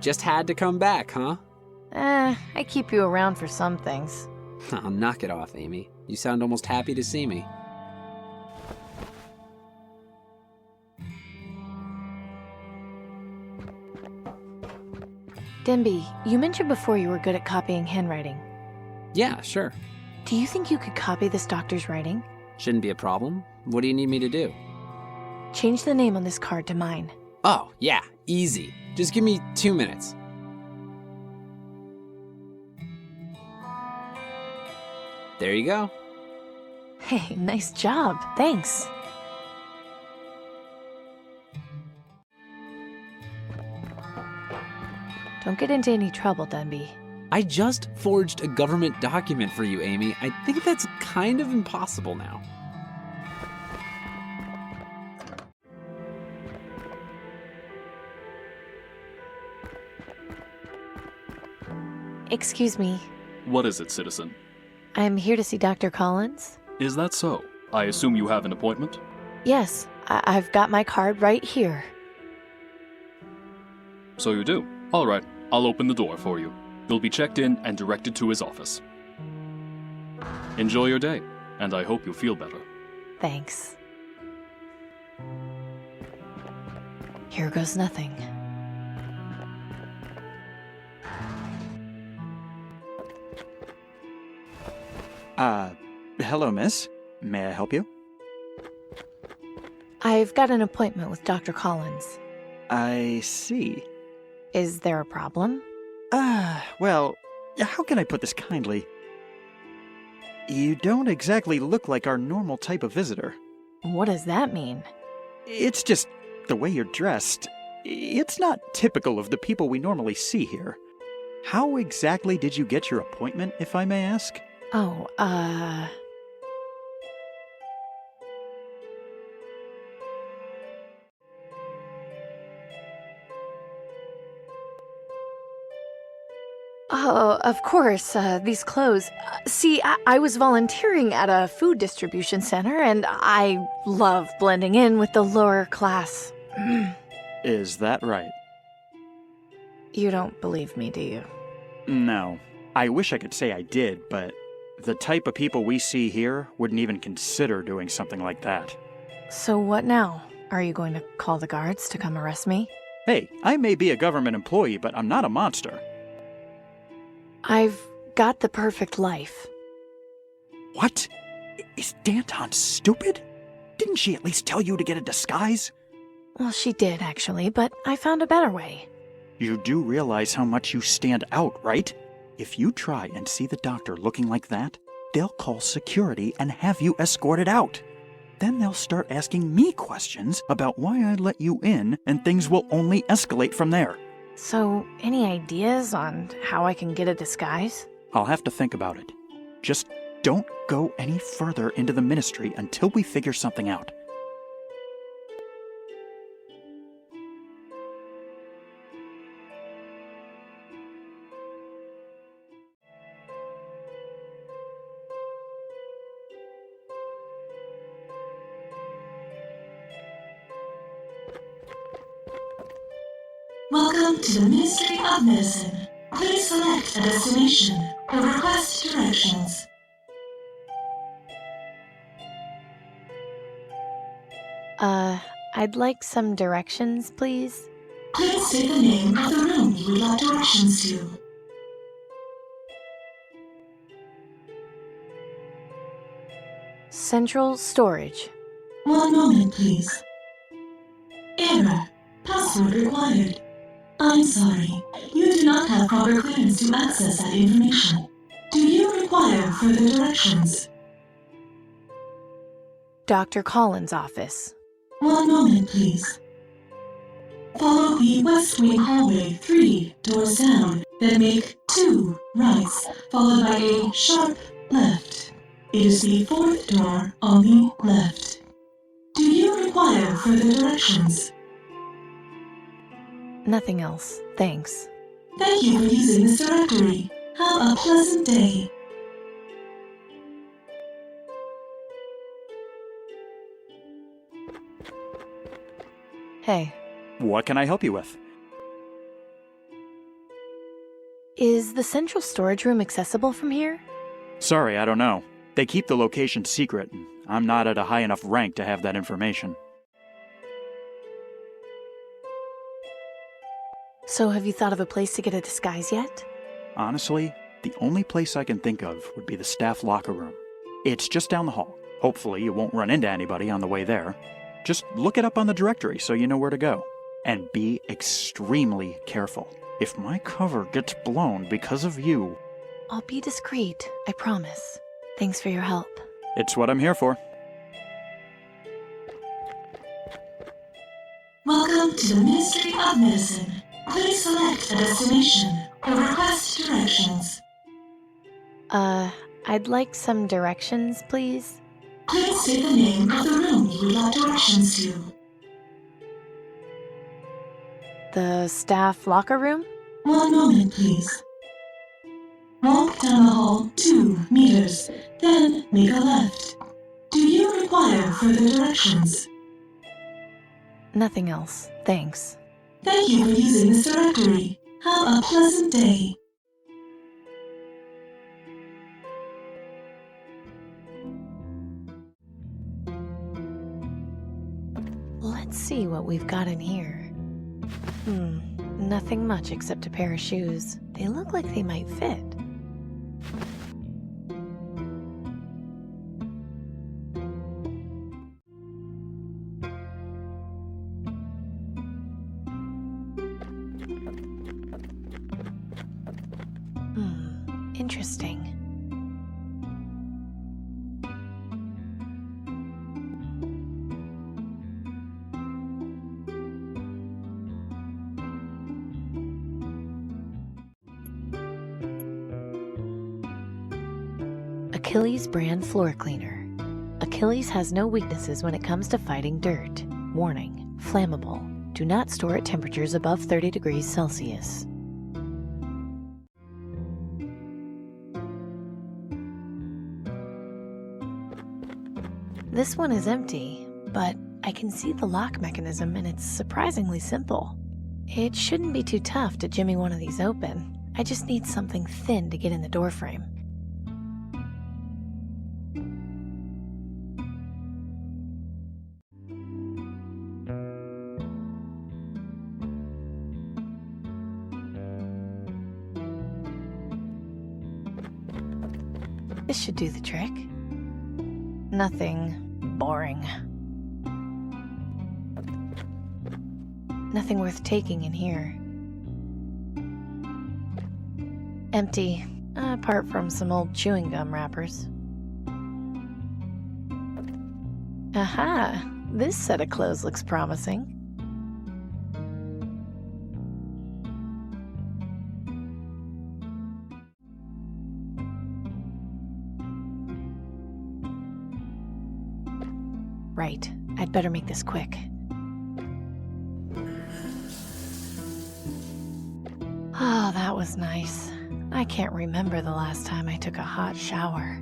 just had to come back, huh? I keep you around for some things. Oh, knock it off, Amy. You sound almost happy to see me. Denby, you mentioned before you were good at copying handwriting. Yeah, sure. Do you think you could copy this doctor's writing? Shouldn't be a problem. What do you need me to do? Change the name on this card to mine. Oh, yeah, easy. Just give me 2 minutes. There you go. Hey, nice job. Thanks. Don't get into any trouble, Denby. I just forged a government document for you, Amy. I think that's kind of impossible now. Excuse me. What is it, citizen? I'm here to see Dr. Collins. Is that so? I assume you have an appointment? Yes, I've got my card right here. So you do. All right, I'll open the door for you. You'll be checked in and directed to his office. Enjoy your day, and I hope you feel better. Thanks. Here goes nothing. Hello, miss. May I help you? I've got an appointment with Dr. Collins. I see. Is there a problem? Well, how can I put this kindly? You don't exactly look like our normal type of visitor. What does that mean? It's just the way you're dressed. It's not typical of the people we normally see here. How exactly did you get your appointment, if I may ask? Oh, Oh, of course, these clothes. See, I was volunteering at a food distribution center, and I love blending in with the lower class. Is that right? You don't believe me, do you? No. I wish I could say I did, but the type of people we see here wouldn't even consider doing something like that. So what now? Are you going to call the guards to come arrest me? Hey, I may be a government employee, but I'm not a monster. I've got the perfect life. What? Is Danton stupid? Didn't she at least tell you to get a disguise? Well, she did, actually, but I found a better way. You do realize how much you stand out, right? If you try and see the doctor looking like that, they'll call security and have you escorted out. Then they'll start asking me questions about why I let you in, and things will only escalate from there. So, any ideas on how I can get a disguise? I'll have to think about it. Just don't go any further into the ministry until we figure something out. Welcome to the Ministry of Medicine. Please select a destination or request directions. I'd like some directions, please. Please state the name of the room you would like directions to. Central storage. 1 moment, please. Error. Password required. I'm sorry, you do not have proper clearance to access that information. Do you require further directions? Dr. Collins' office. 1 moment, please. Follow the West Wing hallway 3 doors down, then make 2 rights, followed by a sharp left. It is the 4th door on the left. Do you require further directions? Nothing else, thanks. Thank you for using this directory. Have a pleasant day. Hey, What can I help you with? Is the central storage room accessible from here? Sorry, I don't know. They keep the location secret, and I'm not at a high enough rank to have that information. So have you thought of a place to get a disguise yet? Honestly, the only place I can think of would be the staff locker room. It's just down the hall. Hopefully you won't run into anybody on the way there. Just look it up on the directory so you know where to go. And be extremely careful. If my cover gets blown because of you... I'll be discreet, I promise. Thanks for your help. It's what I'm here for. Welcome to the Ministry of Medicine. Please select a destination or request directions. I'd like some directions, please. Please state the name of the room you would like directions to. The staff locker room? 1 moment, please. Walk down the hall 2 meters, then make a left. Do you require further directions? Nothing else, thanks. Thank you for using this directory. Have a pleasant day. Let's see what we've got in here. Nothing much except a pair of shoes. They look like they might fit. Interesting. Achilles brand floor cleaner. Achilles has no weaknesses when it comes to fighting dirt. Warning: flammable. Do not store at temperatures above 30 degrees Celsius. This one is empty, but I can see the lock mechanism and it's surprisingly simple. It shouldn't be too tough to jimmy one of these open. I just need something thin to get in the doorframe. This should do the trick. Nothing boring. Nothing worth taking in here. Empty, apart from some old chewing gum wrappers. Aha! This set of clothes looks promising. Right, I'd better make this quick. Oh, that was nice. I can't remember the last time I took a hot shower.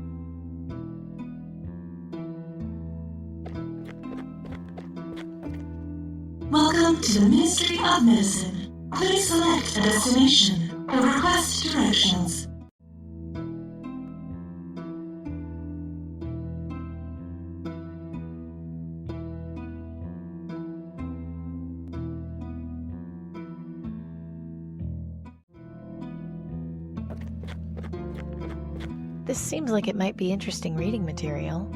Welcome to the Ministry of Medicine. Please select a destination or request directions. This seems like it might be interesting reading material.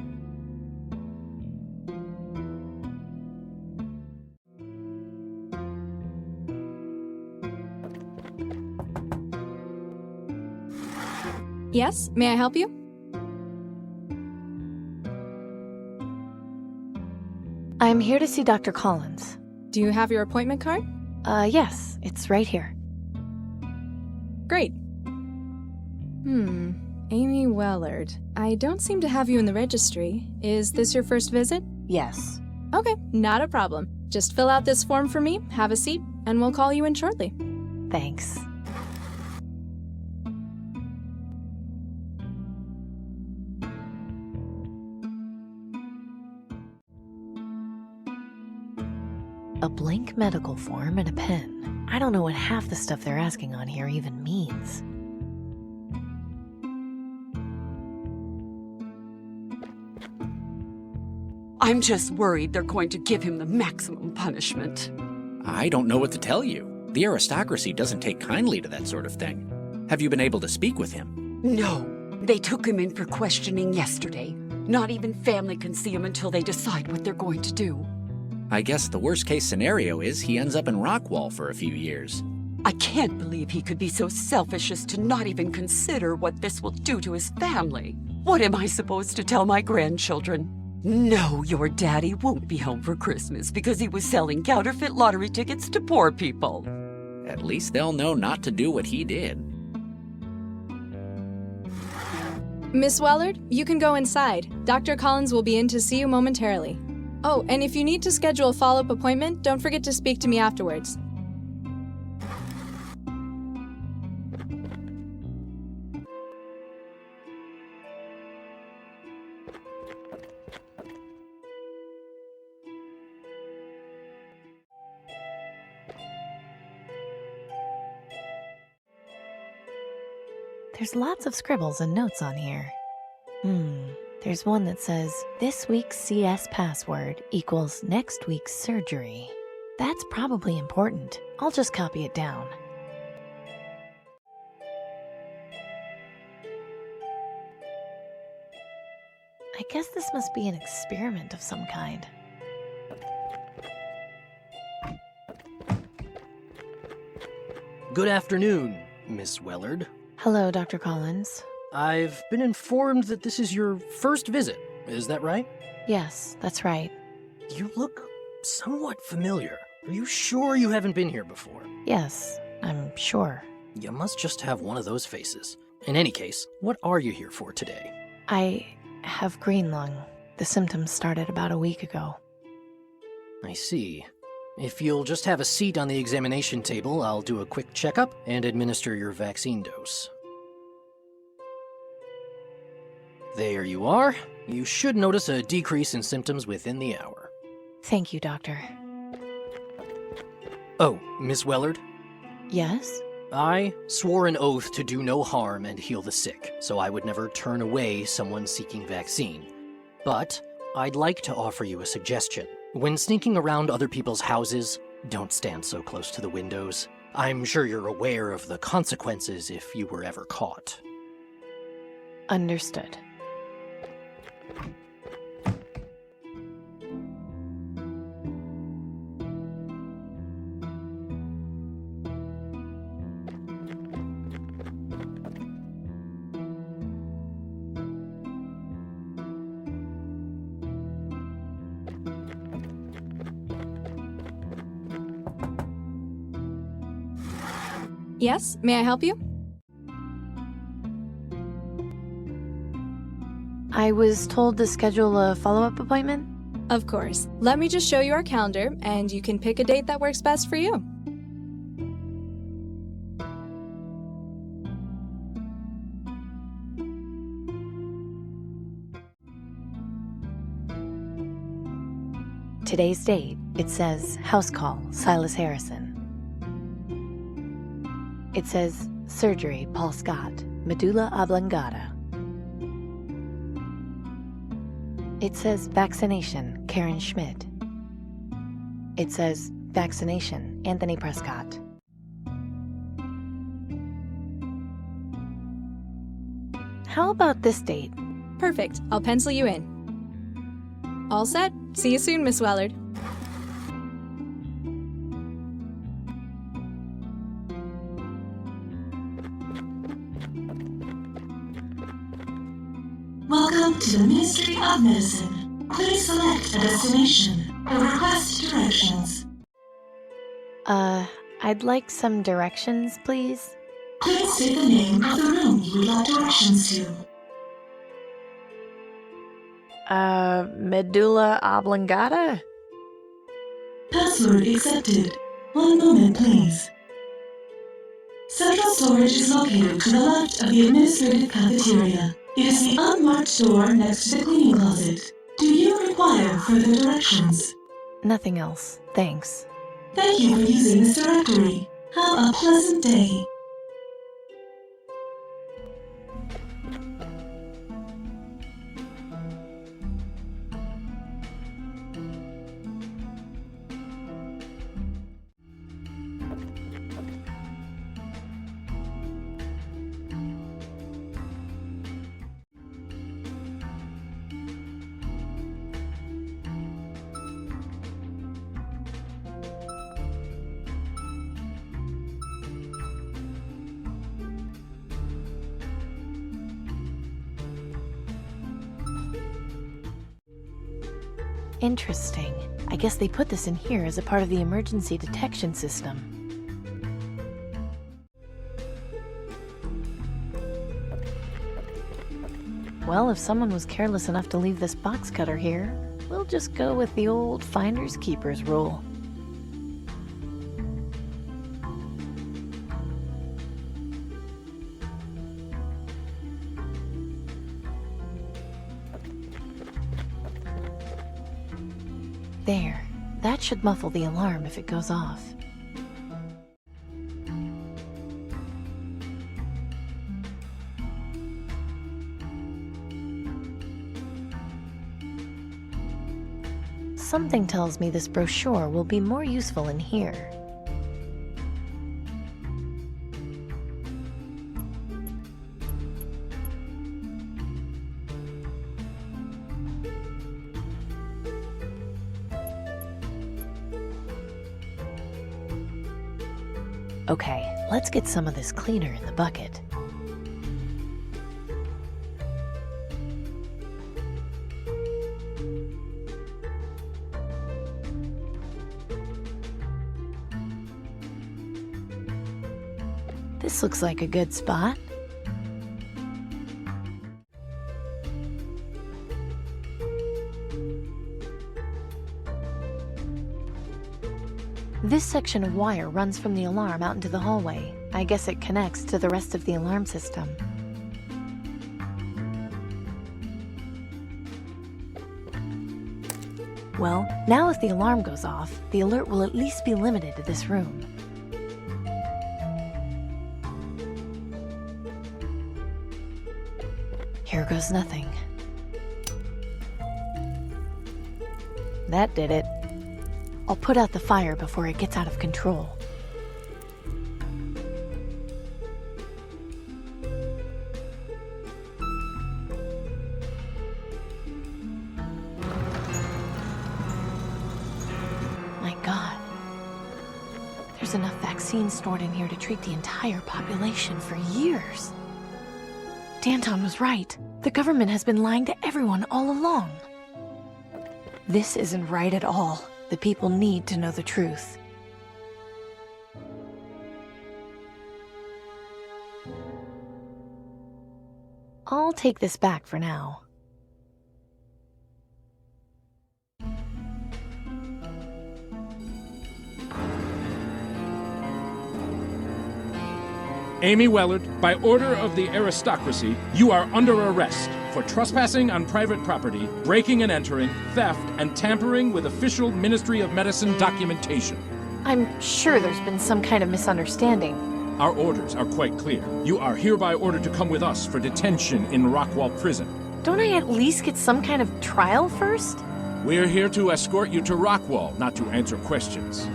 Yes, may I help you? I'm here to see Dr. Collins. Do you have your appointment card? Yes, it's right here. Great. Amy Wellard. I don't seem to have you in the registry. Is this your first visit? Yes. Okay, not a problem. Just fill out this form for me, have a seat, and we'll call you in shortly. Thanks. A blank medical form and a pen. I don't know what half the stuff they're asking on here even means. I'm just worried they're going to give him the maximum punishment. I don't know what to tell you. The aristocracy doesn't take kindly to that sort of thing. Have you been able to speak with him? No, they took him in for questioning yesterday. Not even family can see him until they decide what they're going to do. I guess the worst case scenario is he ends up in Rockwell for a few years. I can't believe he could be so selfish as to not even consider what this will do to his family. What am I supposed to tell my grandchildren? No, your daddy won't be home for Christmas because he was selling counterfeit lottery tickets to poor people. At least they'll know not to do what he did. Miss Wellard, you can go inside. Dr. Collins will be in to see you momentarily. Oh, and if you need to schedule a follow-up appointment, don't forget to speak to me afterwards. There's lots of scribbles and notes on here. There's one that says, this week's CS password equals next week's surgery. That's probably important. I'll just copy it down. I guess this must be an experiment of some kind. Good afternoon, Miss Wellard. Hello, Dr. Collins. I've been informed that this is your first visit. Is that right? Yes, that's right. You look somewhat familiar. Are you sure you haven't been here before? Yes, I'm sure. You must just have one of those faces. In any case, what are you here for today? I have green lung. The symptoms started about a week ago. I see. If you'll just have a seat on the examination table, I'll do a quick checkup and administer your vaccine dose. There you are. You should notice a decrease in symptoms within the hour. Thank you, Doctor. Oh, Miss Wellard? Yes? I swore an oath to do no harm and heal the sick, so I would never turn away someone seeking vaccine. But I'd like to offer you a suggestion. When sneaking around other people's houses, don't stand so close to the windows. I'm sure you're aware of the consequences if you were ever caught. Understood. Yes, may I help you? I was told to schedule a follow-up appointment. Of course. Let me just show you our calendar, and you can pick a date that works best for you. Today's date, it says house call, Silas Harrison. It says surgery, Paul Scott, medulla oblongata. It says vaccination, Karen Schmidt. It says vaccination, Anthony Prescott. How about this date? Perfect. I'll pencil you in. All set. See you soon, Miss Wellard. Welcome to the Ministry of Medicine. Please select a destination or request directions. I'd like some directions, please. Please state the name of the room you would like directions to. Medulla oblongata? Password accepted. One moment, please. Central storage is located to the left of the administrative cafeteria. It is the unmarked door next to the cleaning closet. Do you require further directions? Nothing else, thanks. Thank you for using this directory. Have a pleasant day. Interesting. I guess they put this in here as a part of the emergency detection system. Well, if someone was careless enough to leave this box cutter here, we'll just go with the old finders keepers rule. There. That should muffle the alarm if it goes off. Something tells me this brochure will be more useful in here. Okay, let's get some of this cleaner in the bucket. This looks like a good spot. This section of wire runs from the alarm out into the hallway. I guess it connects to the rest of the alarm system. Well, now if the alarm goes off, the alert will at least be limited to this room. Here goes nothing. That did it. I'll put out the fire before it gets out of control. My God. There's enough vaccine stored in here to treat the entire population for years. Danton was right. The government has been lying to everyone all along. This isn't right at all. The people need to know the truth. I'll take this back for now. Amy Wellard, by order of the aristocracy, you are under arrest for trespassing on private property, breaking and entering, theft, and tampering with official Ministry of Medicine documentation. I'm sure there's been some kind of misunderstanding. Our orders are quite clear. You are hereby ordered to come with us for detention in Rockwell Prison. Don't I at least get some kind of trial first? We're here to escort you to Rockwell, not to answer questions.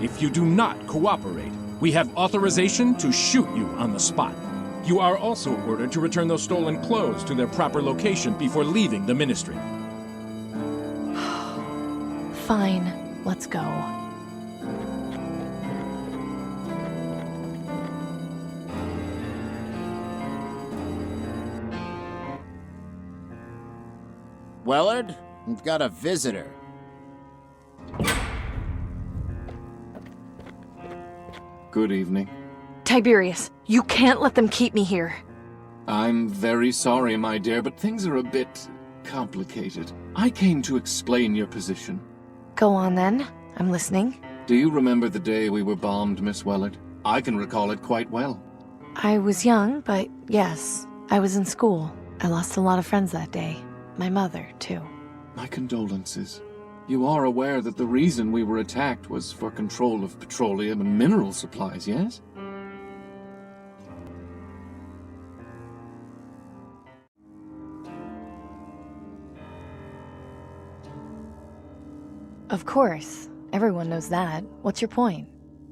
If you do not cooperate, we have authorization to shoot you on the spot. You are also ordered to return those stolen clothes to their proper location before leaving the ministry. Fine, let's go. Wellard, we've got a visitor. Good evening. Tiberius, you can't let them keep me here. I'm very sorry, my dear, but things are a bit complicated. I came to explain your position. Go on then. I'm listening. Do you remember the day we were bombed, Miss Wellard? I can recall it quite well. I was young, but yes, I was in school. I lost a lot of friends that day. My mother, too. My condolences. You are aware that the reason we were attacked was for control of petroleum and mineral supplies, yes? Of course. Everyone knows that. What's your point?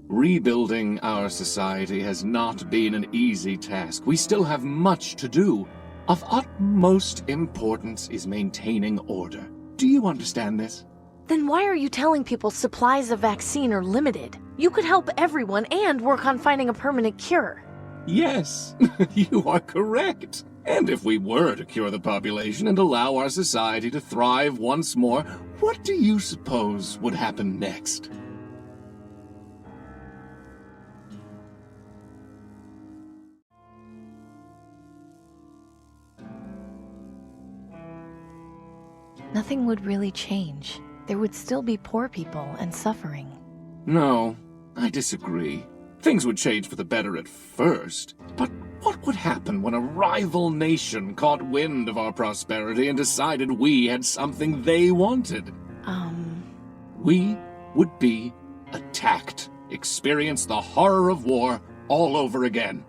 Rebuilding our society has not been an easy task. We still have much to do. Of utmost importance is maintaining order. Do you understand this? Then why are you telling people supplies of vaccine are limited? You could help everyone and work on finding a permanent cure. Yes, you are correct. And if we were to cure the population and allow our society to thrive once more, what do you suppose would happen next? Nothing would really change. There would still be poor people and suffering. No, I disagree. Things would change for the better at first, but what would happen when a rival nation caught wind of our prosperity and decided we had something they wanted? We would be attacked, experience the horror of war all over again.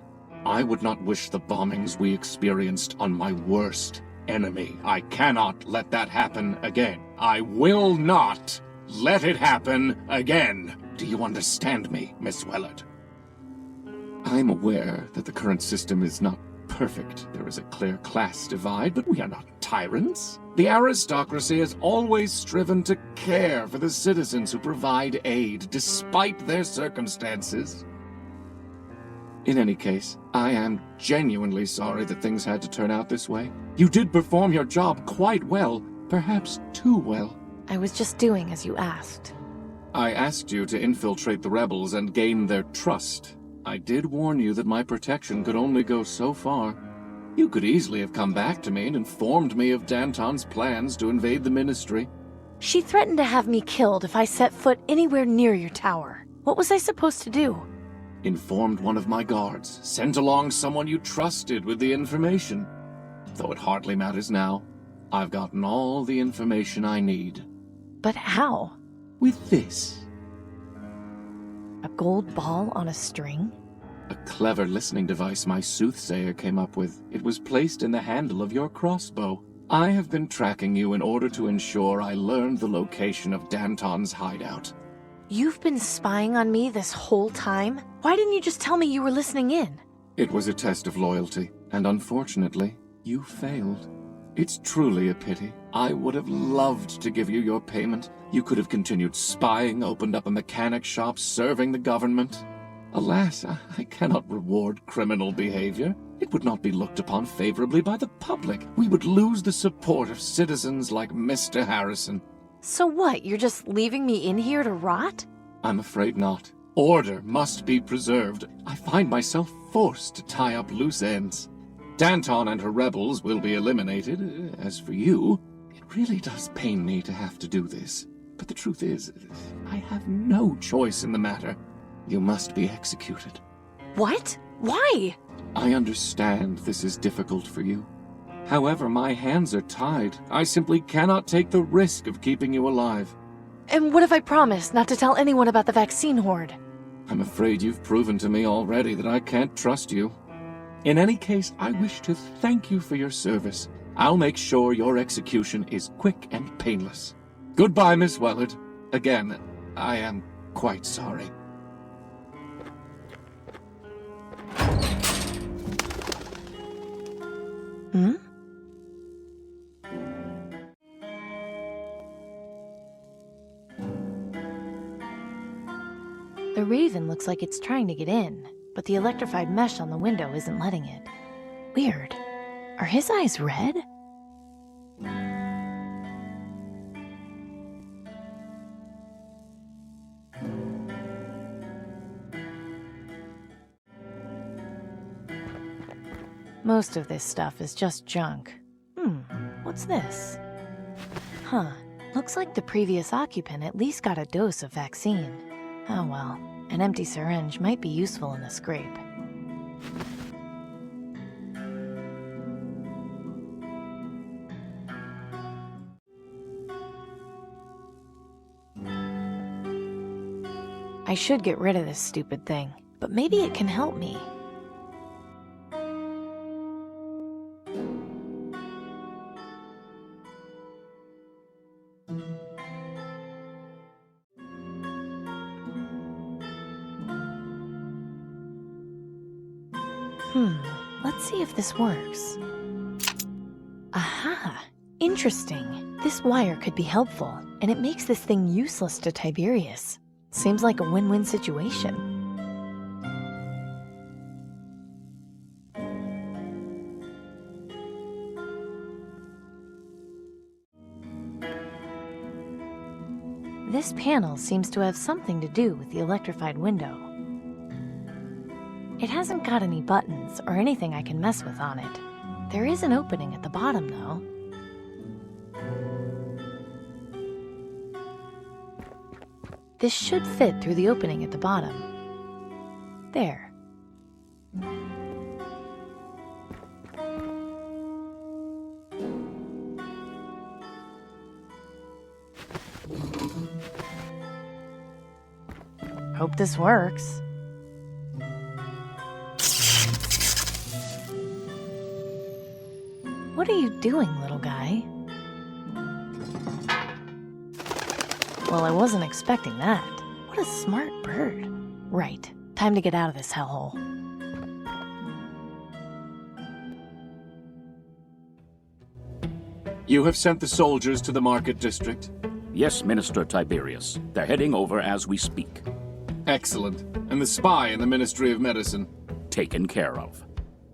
I would not wish the bombings we experienced on my worst enemy. I cannot let that happen again. I will not let it happen again. Do you understand me, Miss Wellard? I'm aware that the current system is not perfect. There is a clear class divide, but we are not tyrants. The aristocracy has always striven to care for the citizens who provide aid, despite their circumstances. In any case, I am genuinely sorry that things had to turn out this way. You did perform your job quite well, perhaps too well. I was just doing as you asked. I asked you to infiltrate the rebels and gain their trust. I did warn you that my protection could only go so far. You could easily have come back to me and informed me of Danton's plans to invade the Ministry. She threatened to have me killed if I set foot anywhere near your tower. What was I supposed to do? Informed one of my guards, sent along someone you trusted with the information. Though it hardly matters now. I've gotten all the information I need. But how? With this. A gold ball on a string? A clever listening device my soothsayer came up with. It was placed in the handle of your crossbow. I have been tracking you in order to ensure I learned the location of Danton's hideout. You've been spying on me this whole time? Why didn't you just tell me you were listening in? It was a test of loyalty, and unfortunately, you failed. It's truly a pity. I would have loved to give you your payment. You could have continued spying, opened up a mechanic shop, serving the government. Alas, I cannot reward criminal behavior. It would not be looked upon favorably by the public. We would lose the support of citizens like Mr. Harrison. So what, you're just leaving me in here to rot? I'm afraid not. Order must be preserved. I find myself forced to tie up loose ends. Danton and her rebels will be eliminated. As for you, it really does pain me to have to do this. But the truth is, I have no choice in the matter. You must be executed. What? Why? I understand this is difficult for you. However, my hands are tied. I simply cannot take the risk of keeping you alive. And what if I promise not to tell anyone about the vaccine horde? I'm afraid you've proven to me already that I can't trust you. In any case, I wish to thank you for your service. I'll make sure your execution is quick and painless. Goodbye, Miss Wellard. Again, I am quite sorry. Hmm? The Raven looks like it's trying to get in, but the electrified mesh on the window isn't letting it. Weird. Are his eyes red? Most of this stuff is just junk. What's this? Huh. Looks like the previous occupant at least got a dose of vaccine. Oh well, an empty syringe might be useful in a scrape. I should get rid of this stupid thing, but maybe it can help me. Let's see if this works. Aha! Interesting. This wire could be helpful, and it makes this thing useless to Tiberius. Seems like a win-win situation. This panel seems to have something to do with the electrified window. It hasn't got any buttons or anything I can mess with on it. There is an opening at the bottom, though. This should fit through the opening at the bottom. There. Hope this works. What are you doing, little guy? Well, I wasn't expecting that. What a smart bird. Right, time to get out of this hellhole. You have sent the soldiers to the market district? Yes, Minister Tiberius. They're heading over as we speak. Excellent. And the spy in the Ministry of Medicine? Taken care of.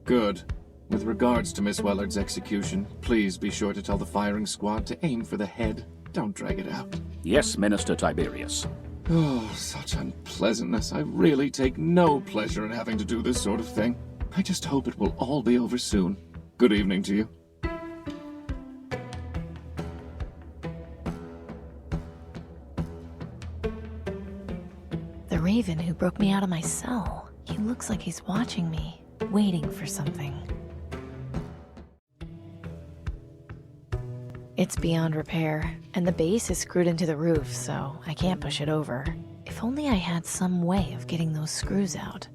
Good. With regards to Miss Wellard's execution, please be sure to tell the firing squad to aim for the head. Don't drag it out. Yes, Minister Tiberius. Oh, such unpleasantness. I really take no pleasure in having to do this sort of thing. I just hope it will all be over soon. Good evening to you. The raven who broke me out of my cell. He looks like he's watching me, waiting for something. It's beyond repair, and the base is screwed into the roof, so I can't push it over. If only I had some way of getting those screws out.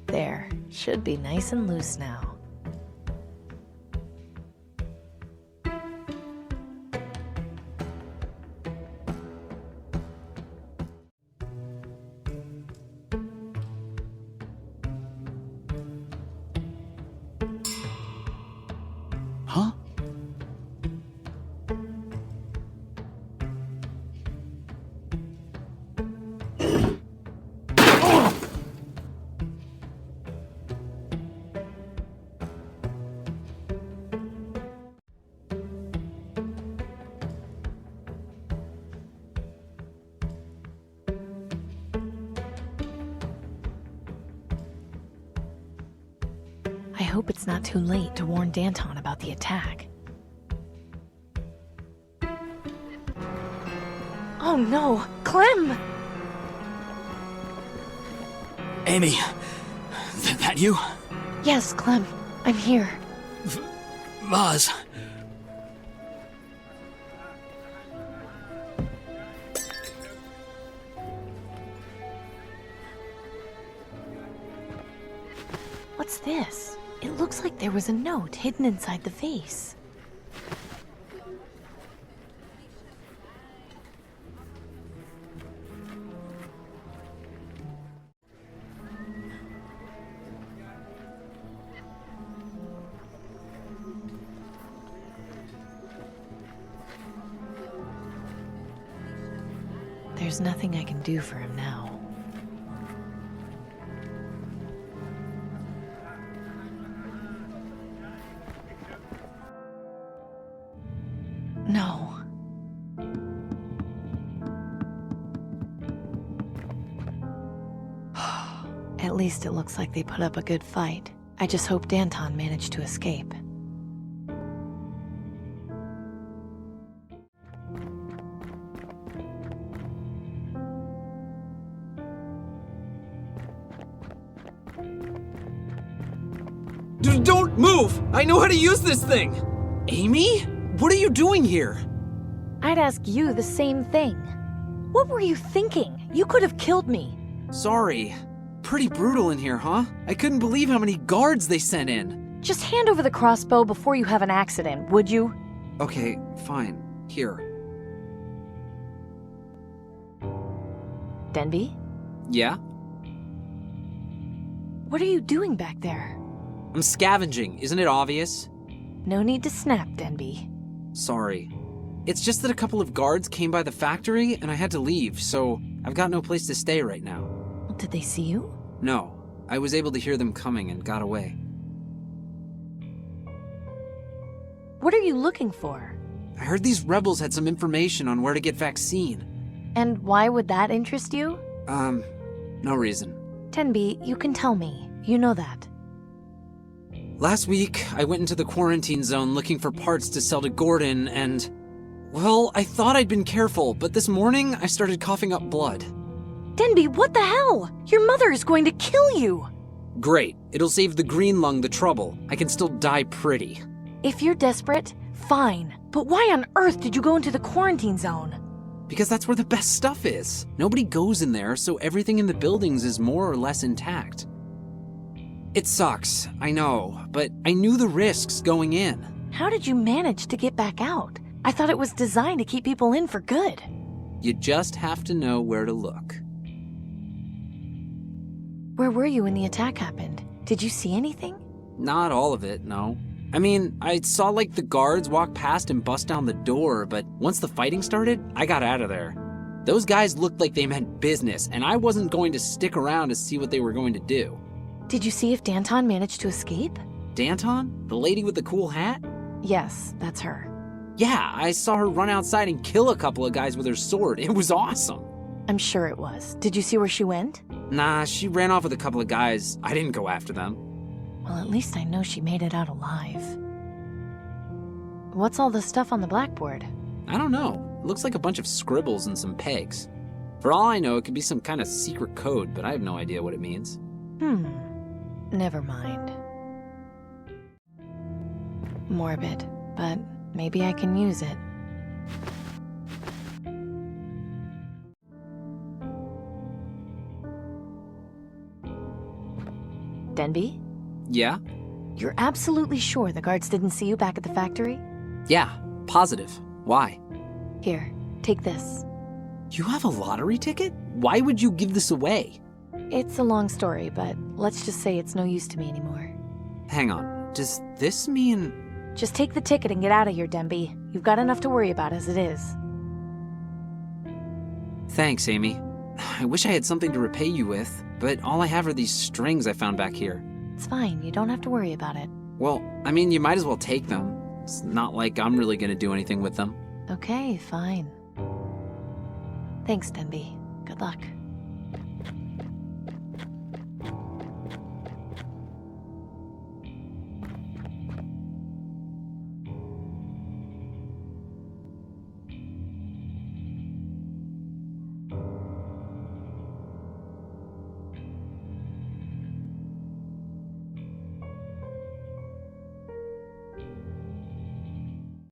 There, should be nice and loose now. Huh? I hope it's not too late to warn Danton about the attack. Oh no! Clem! Amy, that you? Yes, Clem. I'm here. Maz. What's this? It looks like there was a note hidden inside the vase. there's nothing I can do for him now. No. At least it looks like they put up a good fight. I just hope Danton managed to escape. Don't move! I know how to use this thing! Amy? What are you doing here? I'd ask you the same thing. What were you thinking? You could have killed me. Sorry. Pretty brutal in here, huh? I couldn't believe how many guards they sent in. Just hand over the crossbow before you have an accident, would you? Okay, fine. Here. Denby? Yeah? What are you doing back there? I'm scavenging, isn't it obvious? No need to snap, Denby. Sorry. It's just that a couple of guards came by the factory and I had to leave, so I've got no place to stay right now. Did they see you? No. I was able to hear them coming and got away. What are you looking for? I heard these rebels had some information on where to get vaccine. And why would that interest you? No reason. Denby, you can tell me. You know that. Last week, I went into the quarantine zone looking for parts to sell to Gordon and... Well, I thought I'd been careful, but this morning I started coughing up blood. Denby, what the hell? Your mother is going to kill you! Great. It'll save the green lung the trouble. I can still die pretty. If you're desperate, fine. But why on earth did you go into the quarantine zone? Because that's where the best stuff is. Nobody goes in there, so everything in the buildings is more or less intact. It sucks, I know, but I knew the risks going in. How did you manage to get back out? I thought it was designed to keep people in for good. You just have to know where to look. Where were you when the attack happened? Did you see anything? Not all of it, no. I mean, I saw like the guards walk past and bust down the door, but once the fighting started, I got out of there. Those guys looked like they meant business, and I wasn't going to stick around to see what they were going to do. Did you see if Danton managed to escape? Danton? The lady with the cool hat? Yes, that's her. Yeah, I saw her run outside and kill a couple of guys with her sword. It was awesome. I'm sure it was. Did you see where she went? Nah, she ran off with a couple of guys. I didn't go after them. Well, at least I know she made it out alive. What's all the stuff on the blackboard? I don't know. It looks like a bunch of scribbles and some pegs. For all I know, it could be some kind of secret code, but I have no idea what it means. Never mind. Morbid, but maybe I can use it. Denby? Yeah? You're absolutely sure the guards didn't see you back at the factory? Yeah, positive. Why? Here, take this. You have a lottery ticket? Why would you give this away? It's a long story, but let's just say it's no use to me anymore. Hang on, does this mean... Just take the ticket and get out of here, Denby. You've got enough to worry about as it is. Thanks, Amy. I wish I had something to repay you with, but all I have are these strings I found back here. It's fine, you don't have to worry about it. Well, I mean, you might as well take them. It's not like I'm really gonna do anything with them. Okay, fine. Thanks, Denby. Good luck.